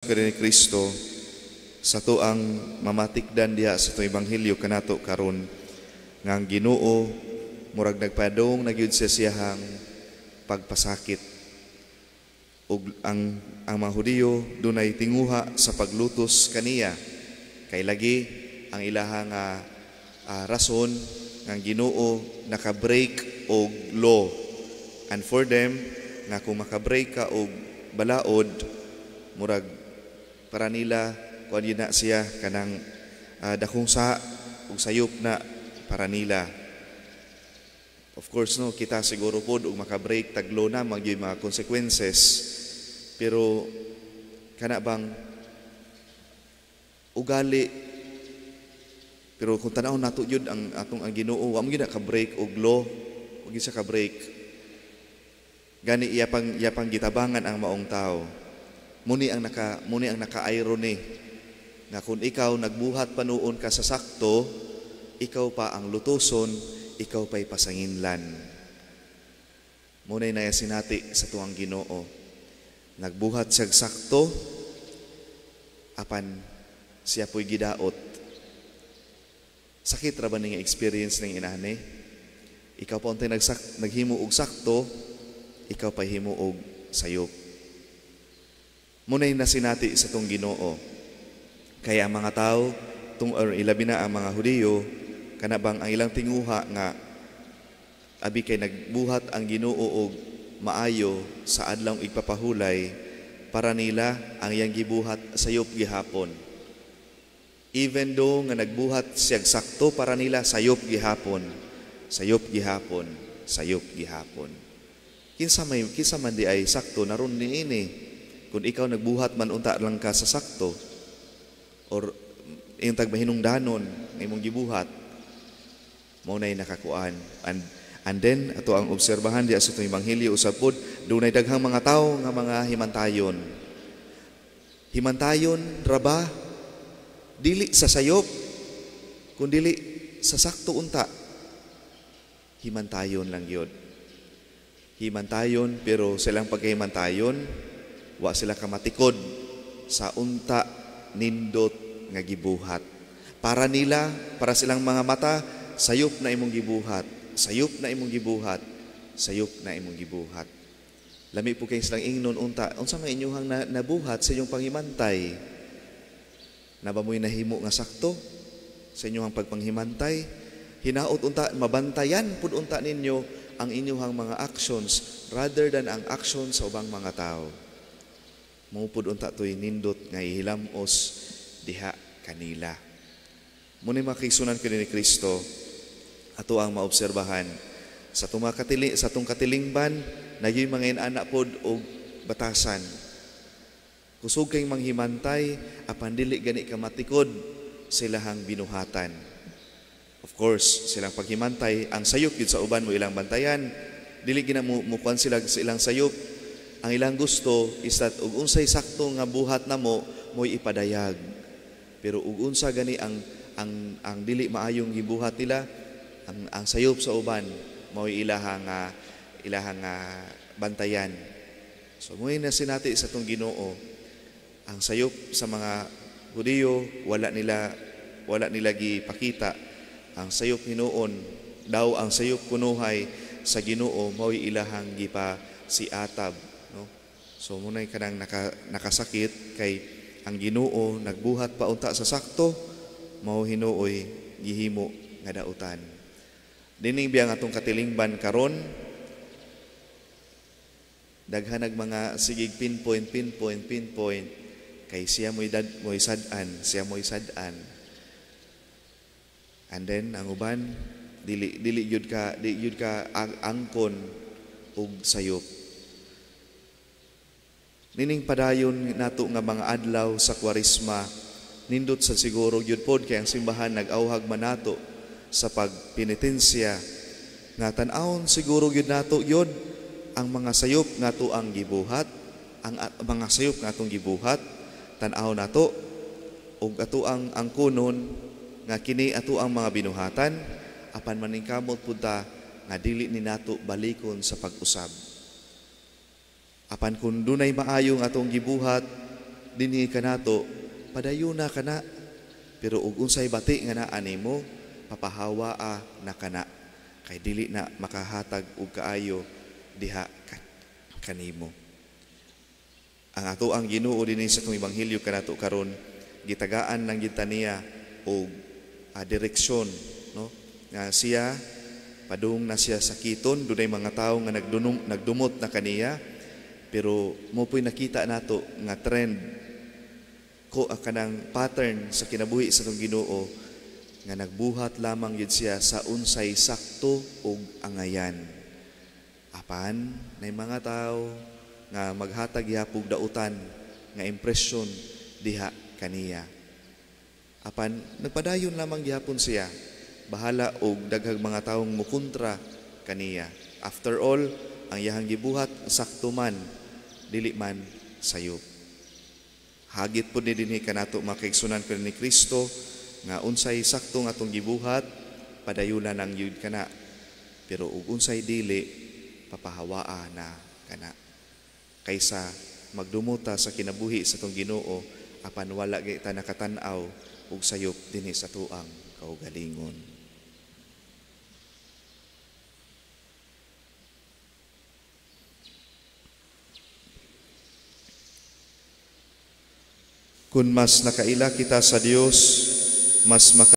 Kini Kristo sa tuang mamatikdan diha sa tuong ebanghelyo kanato karon nga ang Ginoo murag nagpadong nagyud siya siyahang pagpasakit ug ang mga Hudiyo dunay tinguha sa paglutos kaniya kay lagi ang ilahang rason nga ang Ginoo naka-break og law, and for them nga kung maka-break ka og balaod murag para nila kuan yun na siya kanang dakong sa ug sayop na para nila. Of course no, kita siguro pod ug maka-break taglo na magyoy mga consequences, pero kana bang ugali, pero kung tanaw nato yun ang atong ang Ginoo wa mo gyud ka-break og law, ug isa ka-break gani iyapang gitabangan ang maong tao. Muni ang naka-irony nga kung ikaw nagbuhat panuon ka sa sakto, ikaw pa ang lutuson, ikaw pa'y pasanginlan. Muna'y nayasinati sa tuwang Ginoo. Nagbuhat siya sakto, apan siya po'y gidaot. Sakit ra ba ning experience ng inani? Ikaw pa untay naghimo og sakto, ikaw pa'y himo og sayop. Muna'y nasinati sa tong Ginoo. Kaya ang mga tao, ilabi na ang mga Hudiyo, kanabang ang ilang tinguha nga abi kay nagbuhat ang Ginoo og maayo sa adlaw igpapahulay para nila ang iyang gibuhat sayop gihapon. Even though nga nagbuhat siya sakto para nila sayop gihapon, sayop gihapon, sayop gihapon. Kinsa man di ay sakto naron niini. Kung ikaw nagbuhat man unta lang ka sa sakto or yung tagmahinungdanon ng imong gibuhat, mo na'y nakakuan. And then ato ang obserbahan diya sa itong ebanghelyo usab pod dunay daghang mga tao nga mga himantayon. Himantayon raba dili sa sayop kundi sa sakto unta. Himantayon lang yun. Himantayon pero silang pagkahimantayon wa sila kamatikod sa unta nindot nga gibuhat. Para nila, para silang mga mata, sayop na imong gibuhat, sayop na imong gibuhat, sayop na imong gibuhat. Lami po kayo silang ingnon unta, unsa man inyong nabuhat sa inyong pangimantay? Na ba mo'y nahimo nga sakto sa inyong pagpanghimantay? Hinaot unta, mabantayan pud unta ninyo ang inyong mga actions rather than ang actions sa ubang mga tao. Mupod unta to'y nindot nga ihilamos diha kanila. Muna makisunan kini ni Kristo, ato ang maobserbahan sa tong katilingban, nagyoy mga inana pod og batasan. Kusog kay manghimantay, apan dili gani ka matikod silahang binuhatan. Of course, silang paghimantay, ang sayop yun sa uban mo ilang bantayan, dili gina mo kuan sila sa ilang sayop. Ang ilang gusto is that ug unsay sakto nga buhat na mo'y ipadayag. Pero ug unsa gani ang dili maayong gibuhat nila, ang sayop sa uban mo'y ilahang bantayan. So mo'y nasinati sa tong Ginoo, ang sayop sa mga Hudiyo wala nila gipakita. Ang sayop hinuon daw ang sayop kunuhay sa Ginoo mo'y ilahang gipasiatab. So muna'y kanang nakasakit kay ang Ginoo nagbuhat pa unta sa sakto, mao hinuoy gihimo nga dautan. Dining biyang atong katilingban karon, daghanag mga sigig pinpoint kay siya mo'y sadan. And then ang uban dili yud ka angkon og sayop. Nining padayon nato nga mga adlaw sa Kwaresma, nindot sa siguro yun pod kay ang simbahan nag-awhag man nato sa pagpenitensya nga tan-awon siguro yun nato yun ang mga sayop nga to ang gibuhat, ang mga sayop nga atong gibuhat, tan-aw nato ug ato ang kunon nga kini ato ang mga binuhatan, apan maningkamot pud ta nga dili ni nato balikon sa pag-usab. Apan kung dunay maayong atong gibuhat, dinhi kanato padayon na kana, pero ug unsay bati nga naa nimo papahawaa na kana, kay dili na makahatag og kaayo diha kanimo. Ang ato ang Ginoo dinhi sa atong ebanghelyo kanato karon, gitagaan lang gyud niya og direksyon, no, nga siya padung na siya sakiton, dunay mga tawo nga nagdumot na kaniya, pero mo po'y nakita nato nga trend ko kanang pattern sa kinabuhi sa atong Ginoo nga nagbuhat lamang yun siya sa unsay sakto ug angayan. Apan nay mga tao nga maghatag yapog dautan nga impresyon diha kaniya. Apan nagpadayon lamang gyapon siya, bahala og daghang mga taong mukontra kaniya. After all, ang iyahang gibuhat sakto man, dili man sayop. Hagit po dinhi kanato makaigsunan ko ni Kristo nga unsay sakto nga atong gibuhat, padayunan ang yun kana, pero ug unsay dili, papahawaa na kana. Kaysa magdumuta sa kinabuhi sa atong Ginoo, apan wala gyud ta nakatan-aw ug sayop dinhi sa tuang kaugalingon. Kung mas nakaila kita sa Dios, mas